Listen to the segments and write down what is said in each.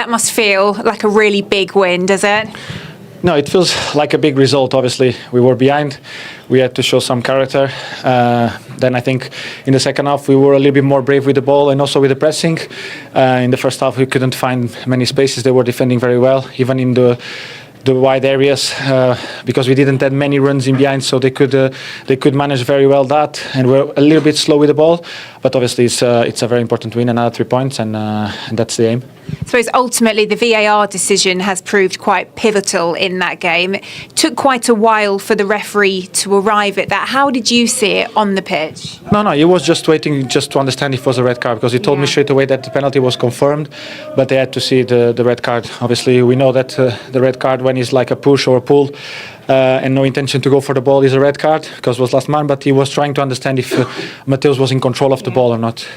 That must feel like a really big win, does it? No, it feels like a big result. Obviously, we were behind. We had to show some character. Then I think in the second half we were a little bit more brave with the ball and also with the pressing. In the first half we couldn't find many spaces. They were defending very well, even in the wide areas, because we didn't have many runs in behind, so they could manage very well that, and we're a little bit slow with the ball. But obviously it's a very important win, another 3 points, and that's the aim. I suppose ultimately the VAR decision has proved quite pivotal in that game. It took quite a while for the referee to arrive at that. How did you see it on the pitch? No, he was just waiting just to understand if it was a red card, because he told me straight away that the penalty was confirmed, but they had to see the red card. Obviously, we know that the red card, when it's like a push or a pull and no intention to go for the ball, is a red card, because it was last man, but he was trying to understand if Mateus was in control of the ball or not.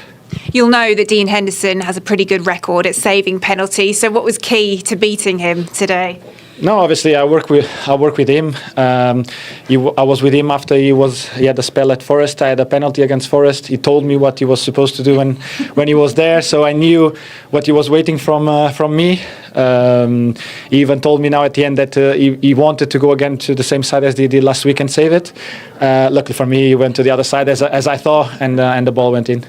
You'll know that Dean Henderson has a pretty good record at saving penalties, so what was key to beating him today? No, obviously I work with him. I was with him after he had a spell at Forest. I had a penalty against Forest. He told me what he was supposed to do when he was there, so I knew what he was waiting from me. He even told me now at the end that he wanted to go again to the same side as he did last week and save it. Luckily for me, he went to the other side as I thought, and the ball went in.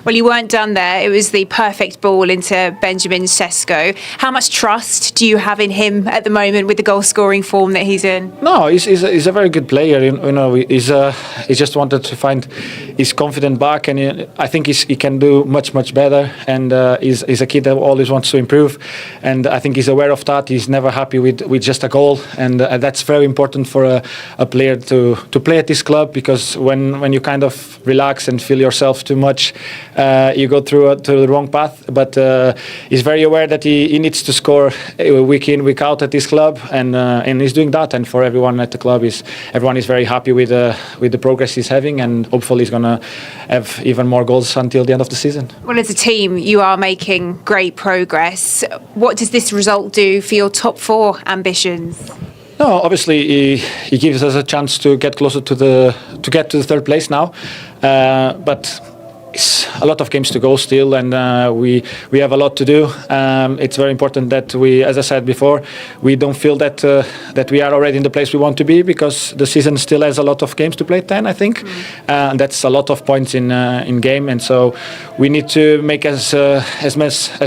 Well, you weren't done there. It was the perfect ball into Benjamin Sesko. How much trust do you have in him at the moment with the goal-scoring form that he's in? No, he's a very good player. You know, he just wanted to find his confidence back, and I think he can do much better. And he's a kid that always wants to improve, and I think he's aware of that. He's never happy with just a goal, and that's very important for a player to play at this club, because when you kind of relax and feel yourself too much, you go through the wrong path. But he's very aware that he needs to score week in, week out at this club, and he's doing that. And for everyone at the club, everyone is very happy with the progress he's having, and hopefully he's going to have even more goals until the end of the season. Well, as a team, you are making great progress. What does this result do for your top four ambitions? No, obviously he gives us a chance to get closer to get to the third place now, but it's a lot of games to go still, and we have a lot to do. It's very important that we, as I said before, we don't feel that we are already in the place we want to be, because the season still has a lot of games to play, 10 I think, and that's a lot of points in game, and so we need to make as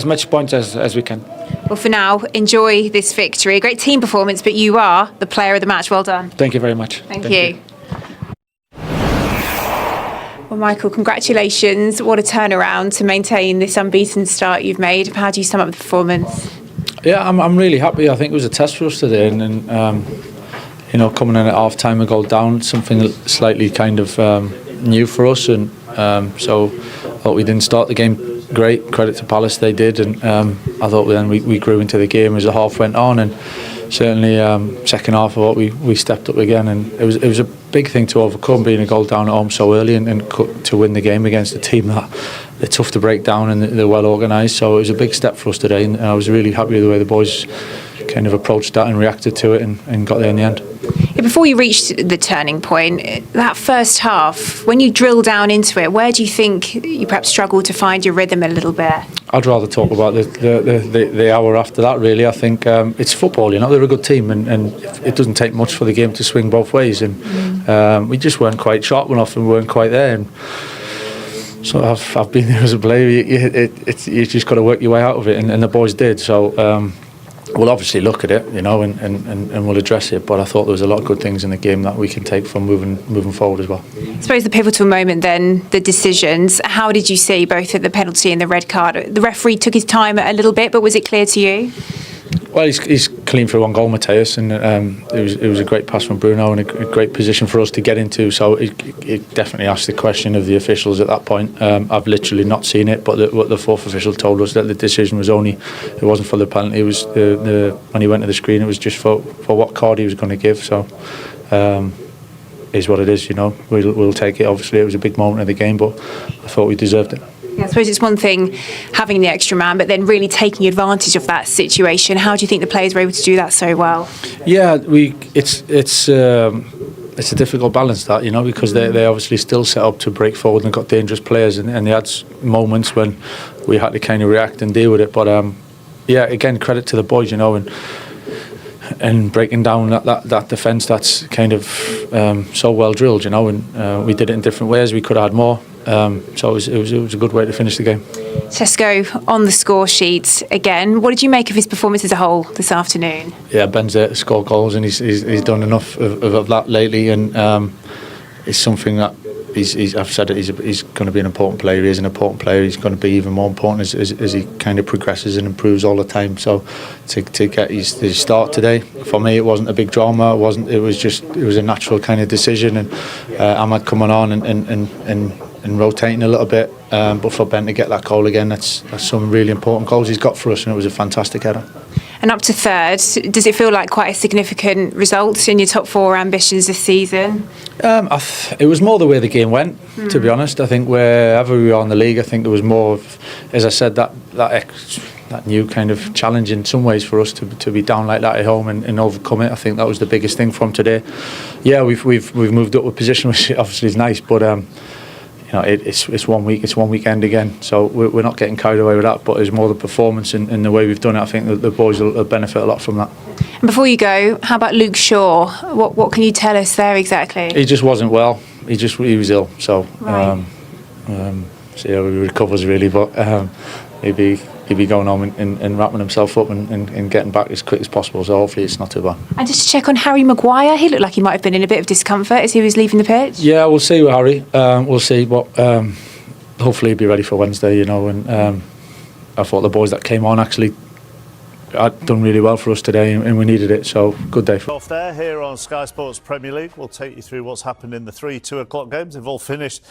much points as we can. Well, for now, enjoy this victory. A great team performance, but you are the player of the match. Well done. Thank you very much. Thank you. Well, Michael, congratulations. What a turnaround to maintain this unbeaten start you've made. How do you sum up the performance? Yeah, I'm really happy. I think it was a test for us today, and you know, coming in at half time and go down, something slightly kind of new for us, and so I thought we didn't start the game great. Credit to Palace, they did, and I thought then we grew into the game as the half went on, and certainly second half, I thought we stepped up again, and it was a big thing to overcome, being a goal down at home so early, and to win the game against a team that they're tough to break down and they're well organised. So it was a big step for us today, and I was really happy with the way the boys kind of approached that and reacted to it, and got there in the end. Yeah, before you reached the turning point, that first half, when you drill down into it, where do you think you perhaps struggled to find your rhythm a little bit? I'd rather talk about the hour after that, really. I think it's football, you know, they're a good team, and it doesn't take much for the game to swing both ways, and we just weren't quite sharp enough, and we weren't quite there. And so I've been there as a player. You just got to work your way out of it, and the boys did. So we'll obviously look at it, you know, and we'll address it. But I thought there was a lot of good things in the game that we can take from moving forward as well. I suppose the pivotal moment then, the decisions. How did you see both at the penalty and the red card? The referee took his time a little bit, but was it clear to you? Well, he's clean for one goal, Mateus, and it was a great pass from Bruno, and a great position for us to get into. So it definitely asked the question of the officials at that point. I've literally not seen it, but what the fourth official told us, that the decision was only, it wasn't for the penalty. It was when he went to the screen, it was just for what card he was going to give. So is what it is, you know. We'll take it. Obviously, it was a big moment of the game, but I thought we deserved it. Yeah, I suppose it's one thing having the extra man, but then really taking advantage of that situation. How do you think the players were able to do that so well? Yeah, it's a difficult balance, that, you know, because they obviously still set up to break forward and got dangerous players, and they had moments when we had to kind of react and deal with it. But yeah, again, credit to the boys, you know, and breaking down that defence that's kind of so well drilled, you know, and we did it in different ways. We could have had more, so it was a good way to finish the game. Sesko on the score sheet again. What did you make of his performance as a whole this afternoon? Yeah, Ben's there to score goals, and he's done enough of that lately, and it's something that I've said it. He's going to be an important player. He is an important player. He's going to be even more important as he kind of progresses and improves all the time. So to get his start today, for me, it wasn't a big drama. It was a natural kind of decision, and Ahmad coming on and rotating a little bit. But for Ben to get that goal again, that's some really important goals he's got for us, and it was a fantastic header. And up to third, does it feel like quite a significant result in your top 4 ambitions this season? It was more the way the game went, to be honest. I think wherever we are in the league, I think there was more of, as I said, that new kind of challenge in some ways for us to be down like that at home and overcome it. I think that was the biggest thing from today. Yeah, we've moved up a position, which obviously is nice, but you know, it's 1 week, it's one weekend again, so we're not getting carried away with that, but it's more the performance and the way we've done it. I think that the boys will benefit a lot from that. And before you go, how about Luke Shaw? What can you tell us there exactly? He just wasn't well. He was ill, so Right. so yeah, he recovers really, but he'll be going home and wrapping himself up and getting back as quick as possible, so hopefully it's not too bad. And just to check on Harry Maguire, he looked like he might have been in a bit of discomfort as he was leaving the pitch. Yeah, we'll see with Harry. We'll see, but hopefully he'll be ready for Wednesday, you know, and I thought the boys that came on actually had done really well for us today, and we needed it, so good day for Off there here on Sky Sports Premier League. We'll take you through what's happened in the 3 2:00 games. They've all finished.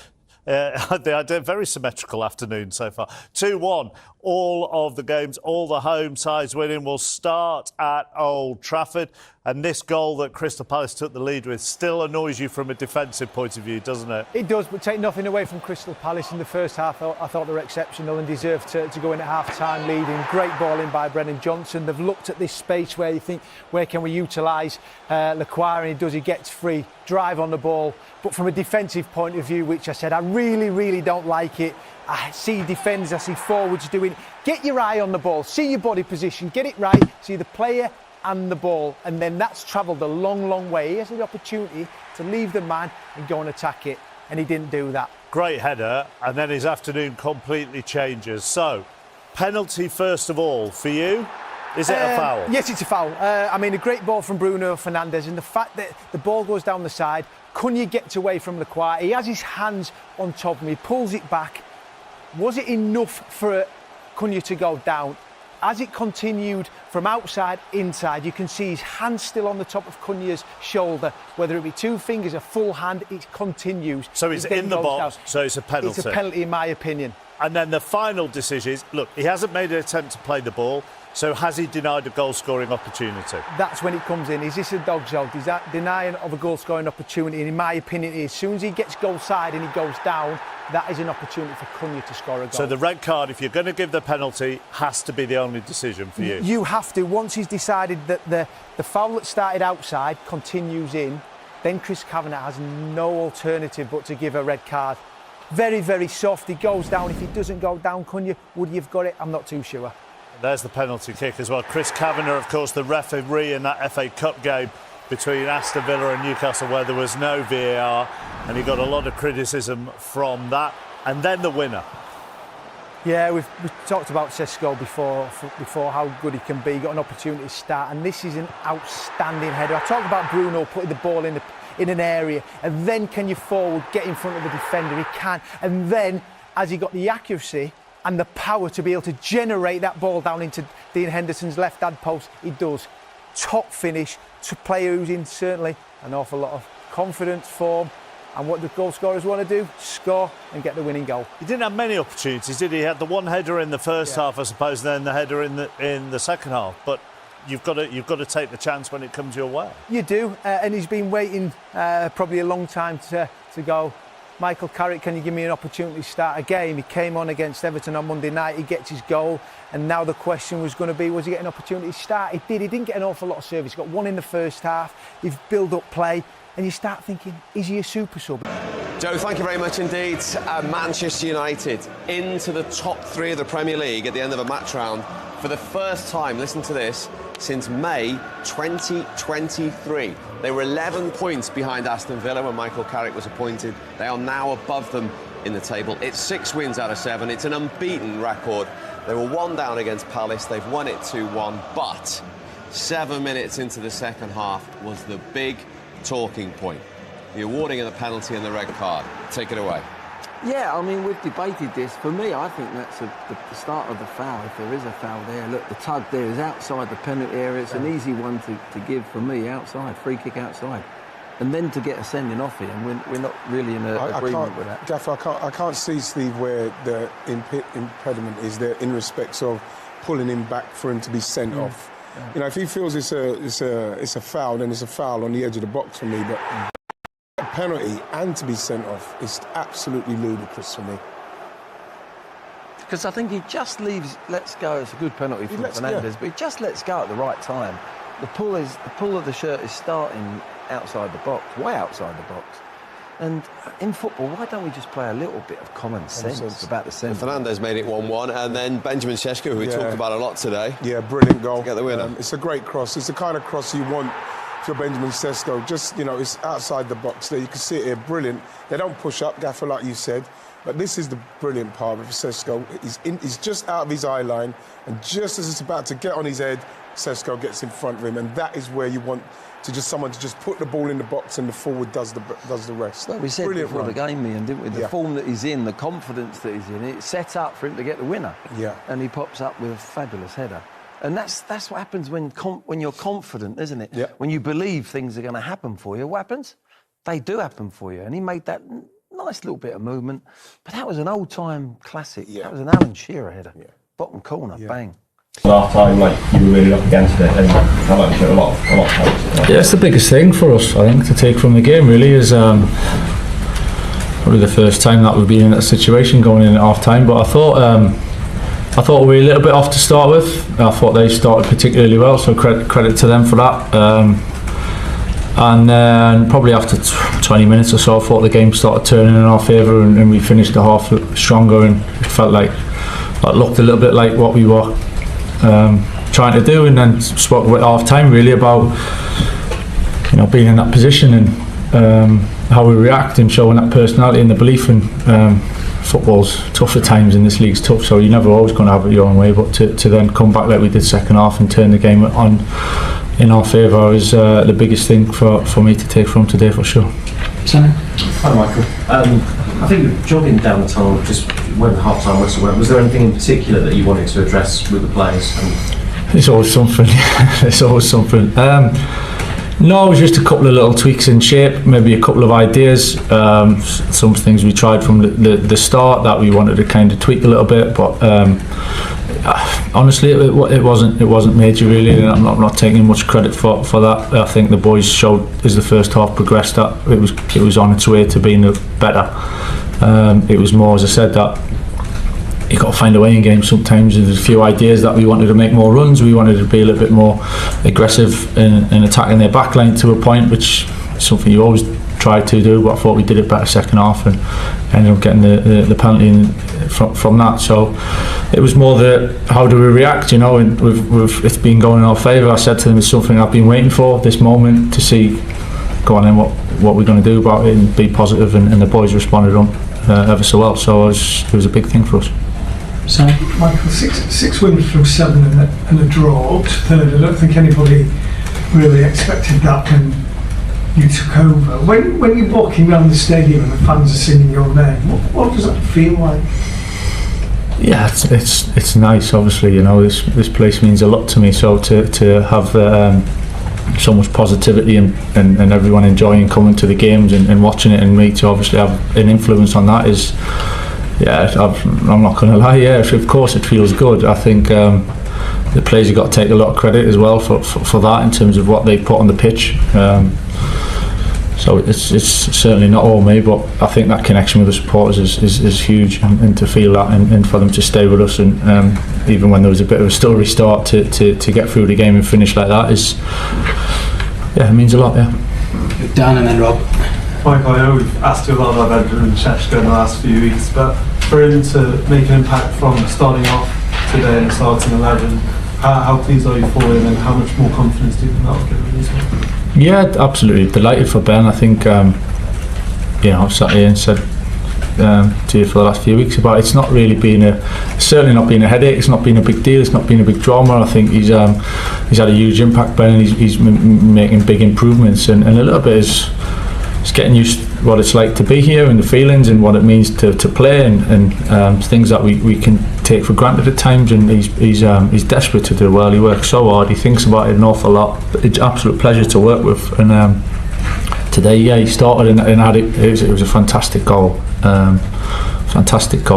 They had a very symmetrical afternoon so far. 2-1, all of the games, all the home sides winning. We'll start at Old Trafford. And this goal that Crystal Palace took the lead with still annoys you from a defensive point of view, doesn't it? It does, but take nothing away from Crystal Palace in the first half. I thought they were exceptional and deserved to go in at half-time leading. Great ball in by Brennan Johnson. They've looked at this space where you think, where can we utilise Lequire, and he gets free, drive on the ball. But from a defensive point of view, which I said, I really don't like it. I see defenders, I see forwards doing. Get your eye on the ball, see your body position, get it right, see the player and the ball, and then that's travelled a long way. He has the opportunity to leave the man and go and attack it, and he didn't do that. Great header, and then his afternoon completely changes. So, penalty first of all for you. Is it a foul? Yes, it's a foul. I mean, a great ball from Bruno Fernandes, and the fact that the ball goes down the side, Cunha gets away from Lequire. He has his hands on top of him, he pulls it back. Was it enough for Cunha to go down? As it continued from outside, inside, you can see his hand still on the top of Cunha's shoulder. Whether it be 2 fingers, a full hand, it continues. So he's in the box, so it's a penalty. It's a penalty in my opinion. And then the final decision is, look, he hasn't made an attempt to play the ball, so has he denied a goal-scoring opportunity? That's when it comes in. Is this a dog's out? Is that denying of a goal-scoring opportunity? And in my opinion, as soon as he gets goal side and he goes down, that is an opportunity for Cunha to score a goal. So the red card, if you're going to give the penalty, has to be the only decision for you. You have to. Once he's decided that the foul that started outside continues in, then Chris Kavanagh has no alternative but to give a red card. Very soft. He goes down. If he doesn't go down, Cunha, would he have got it? I'm not too sure. There's the penalty kick as well. Chris Kavanagh, of course, the referee in that FA Cup game between Aston Villa and Newcastle where there was no VAR, and he got a lot of criticism from that. And then the winner. Yeah, we've talked about Sesko before how good he can be. Got an opportunity to start, and this is an outstanding header. I talked about Bruno putting the ball in an area, and then can you forward get in front of the defender? He can, and then as he got the accuracy and the power to be able to generate that ball down into Dean Henderson's left-hand post, he does. Top finish to player who's in certainly an awful lot of confidence, form, and what the goal scorers want to do, score and get the winning goal. He didn't have many opportunities, did he? He had the one header in the first half, I suppose, and then the header in the second half. But you've got to take the chance when it comes your way. You do, and he's been waiting probably a long time to go. Michael Carrick, can you give me an opportunity to start a game? He came on against Everton on Monday night, he gets his goal, and now the question was going to be, was he getting an opportunity to start? He did. He didn't get an awful lot of service. He got one in the first half. He's built up play, and you start thinking, is he a super sub? Joe, thank you very much indeed. Manchester United into the top 3 of the Premier League at the end of a match round. for the first time, listen to this, since May 2023. They were 11 points behind Aston Villa when Michael Carrick was appointed. They are now above them in the table. It's 6 wins out of 7. It's an unbeaten record. They were 1 down against Palace. They've won it 2-1, but 7 minutes into the second half was the big talking point. The awarding of the penalty and the red card. Take it away. Yeah, I mean, we've debated this. For me, I think that's the start of the foul, if there is a foul there. Look, the tug there is outside the penalty area. It's an easy one to give for me, outside, free kick outside. And then to get a sending off here, and we're not really in agreement with that. Gaffer, I can't see, Steve, where the impediment is there in respects of pulling him back for him to be sent off. Yeah. You know, if he feels it's a foul, then it's a foul on the edge of the box for me. But a penalty and to be sent off is absolutely ludicrous for me. Because I think he just lets go. It's a good penalty from Fernandes, but he just lets go at the right time. The pull of the shirt is starting outside the box, way outside the box. And in football, why don't we just play a little bit of common sense about the centre? Fernandes made it 1-1, and then Benjamin Sesko, who we talked about a lot today. Yeah, brilliant goal. To get the winner. It's a great cross. It's the kind of cross you want for Benjamin Sesko. Just, you know, it's outside the box there. You can see it here, brilliant. They don't push up, Gaffer, like you said. But this is the brilliant part of Sesko. He's just out of his eye line, and just as it's about to get on his head, Sesko gets in front of him, and that is where you want someone to just put the ball in the box, and the forward does the rest. Well, we said brilliant before the game, Ian, didn't we? The form that he's in, the confidence that he's in, it's set up for him to get the winner. Yeah. And he pops up with a fabulous header. And that's what happens when you're confident, isn't it? Yeah. When you believe things are going to happen for you, what happens? They do happen for you. And he made that nice little bit of movement. But that was an old-time classic. Yeah. That was an Alan Shearer header. Yeah. Bottom corner, bang. Last time, like, you were really up against it, and I like to a lot of times. Yeah, it's the biggest thing for us, I think, to take from the game. Really, is probably the first time that we've been in that situation going in at half time. But I thought we were a little bit off to start with. I thought they started particularly well, so credit to them for that. And then probably after 20 minutes or so, I thought the game started turning in our favour, and we finished the half stronger, and it felt like it looked a little bit like what we were trying to do. And then spoke at half time really about, you know, being in that position and how we react, and showing that personality and the belief. And football's tough at times, in this league's tough, so you're never always going to have it your own way, but to then come back like we did second half and turn the game on in our favour is the biggest thing for me to take from today, for sure. Hi Michael. I think you're jogging down the tunnel just when the half-time whistle went. Was there anything in particular that you wanted to address with the players? It's always something. It's always something. No, it was just a couple of little tweaks in shape, maybe a couple of ideas. Some things we tried from the start that we wanted to kind of tweak a little bit, but honestly, it wasn't major really, and I'm not taking much credit for that. I think the boys showed, as the first half progressed, that it was on its way to being better. It was more, as I said, that you got to find a way in games sometimes. There's a few ideas that we wanted to make more runs. We wanted to be a little bit more aggressive in attacking their backline to a point, which is something you always try to do, but I thought we did it better second half and ended up getting the penalty from that. So it was more how do we react, you know, and it's been going in our favour. I said to them, it's something I've been waiting for, this moment, to see, go on then, what we're going to do about it and be positive, and the boys responded ever so well, so it was a big thing for us. So, Michael, six wins from 7 and a draw up to third. I don't think anybody really expected that when you took over. When you're walking around the stadium and the fans are singing your name, what does that feel like? Yeah, it's nice. Obviously, you know, this place means a lot to me. So to have so much positivity and everyone enjoying coming to the games and watching it, and me to obviously have an influence on that is. Yeah, I'm not going to lie. Yeah, of course it feels good. I think the players have got to take a lot of credit as well for that in terms of what they put on the pitch. So it's certainly not all me, but I think that connection with the supporters is huge, and to feel that and for them to stay with us, and even when there was a bit of a still restart to get through the game and finish like that it means a lot. Yeah. Dan and then Rob. Michael, I know we've asked you a lot about Benjamin Sesko in the last few weeks, but for him to make an impact from starting off today in the starting 11. How pleased are you for him, and how much more confidence do you think that'll give him as well? Yeah, absolutely delighted for Ben. I think I've sat here and said to you for the last few weeks about it's not really been certainly not been a headache. It's not been a big deal. It's not been a big drama. I think he's had a huge impact, Ben, and he's making big improvements, and a little bit is getting used to what it's like to be here and the feelings and what it means to play and things that we can take for granted at times. And he's desperate to do well. He works so hard. He thinks about it an awful lot. It's an absolute pleasure to work with. And today, he started and had it. It was a fantastic goal.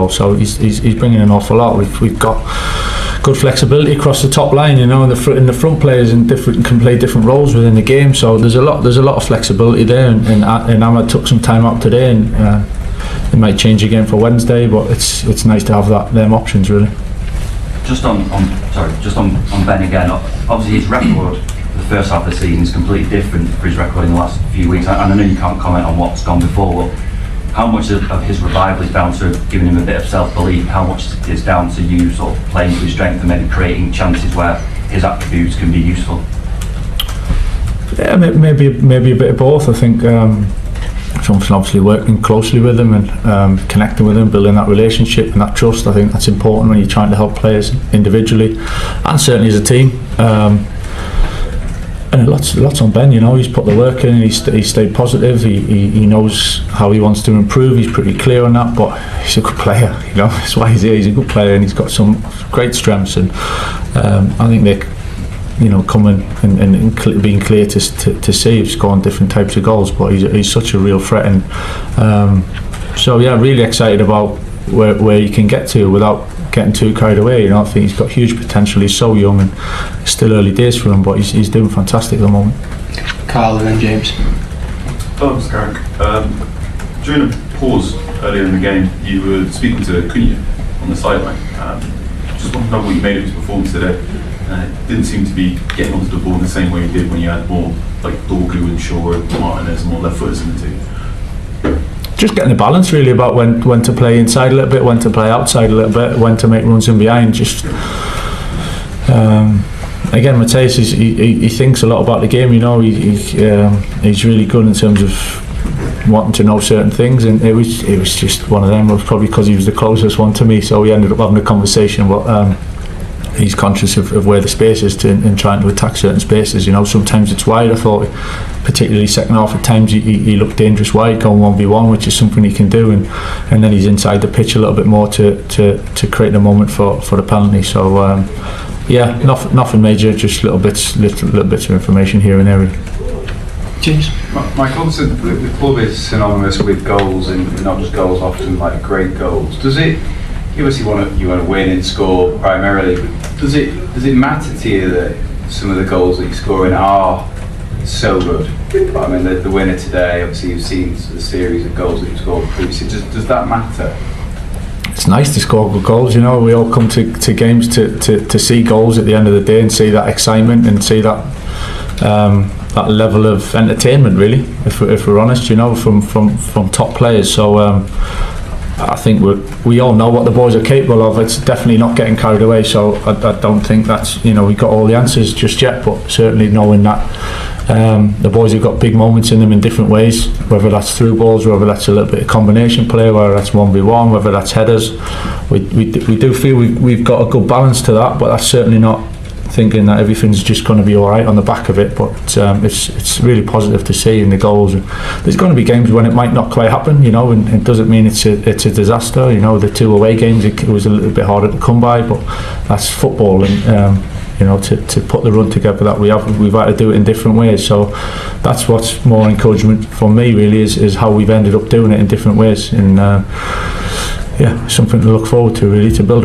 So he's bringing an awful lot. We've got good flexibility across the top line, and the front players can play different roles within the game. So there's a lot of flexibility there. And Ahmed took some time out today, and it might change again for Wednesday. But it's nice to have them options really. Just on Ben again. Obviously, his record for the first half of the season is completely different for his record in the last few weeks. And I know you can't comment on what's gone before, but how much of his revival is down to giving him a bit of self-belief? How much is down to you sort of playing to his strength and maybe creating chances where his attributes can be useful? Yeah, maybe a bit of both. I think Johnson obviously working closely with him and connecting with him, building that relationship and that trust. I think that's important when you're trying to help players individually and certainly as a team. And lots on Ben, he's put the work in, he's stayed positive, he knows how he wants to improve, he's pretty clear on that, but he's a good player, that's why he's here. He's a good player and he's got some great strengths, and I think they're coming and being clear to see he's scoring different types of goals, but he's such a real threat, and really excited about where he can get to without getting too carried away. I think he's got huge potential. He's so young and it's still early days for him, but he's doing fantastic at the moment. Carl and then James. Thanks, Carrick. During a pause earlier in the game, you were speaking to Cunha on the sideline. Just want to know what you made of his performance today. Didn't seem to be getting onto the ball in the same way he did when you had more like Dorgu and Shaw and Martinez and more left footers in the team. Just getting the balance really about when to play inside a little bit, when to play outside a little bit, when to make runs in behind. Just again, Matthijs, he thinks a lot about the game. He's really good in terms of wanting to know certain things, and it was just one of them. It was probably because he was the closest one to me, so we ended up having a conversation. But he's conscious of where the space is and trying to attack certain spaces. Sometimes it's wide. I thought, particularly second half, at times he looked dangerous wide, going 1v1, which is something he can do, and then he's inside the pitch a little bit more to create the moment for the penalty. So nothing major, just little bits of information here and there. James. Michael, obviously the club is synonymous with goals, and not just goals, often like great goals. Does it? You obviously you want to win and score primarily, but does it matter to you that some of the goals that you're scoring are so good? I mean, the winner today, obviously you've seen the series of goals that you've scored previously. Does that matter? It's nice to score good goals. We all come to games to see goals at the end of the day and see that excitement and see that that level of entertainment. Really, if we're honest, from top players. So. I think we all know what the boys are capable of. It's definitely not getting carried away, so I don't think that's we got all the answers just yet, but certainly knowing that the boys have got big moments in them in different ways, whether that's through balls, whether that's a little bit of combination play, whether that's 1v1, whether that's headers. We do feel we've got a good balance to that, but that's certainly not thinking that everything's just going to be all right on the back of it, but it's really positive to see in the goals. There's going to be games when it might not quite happen, and it doesn't mean it's a disaster. The 2 away games, it was a little bit harder to come by, but that's football, and to put the run together that we've had to do it in different ways. So that's what's more encouragement for me really is how we've ended up doing it in different ways, and something to look forward to really, to build on.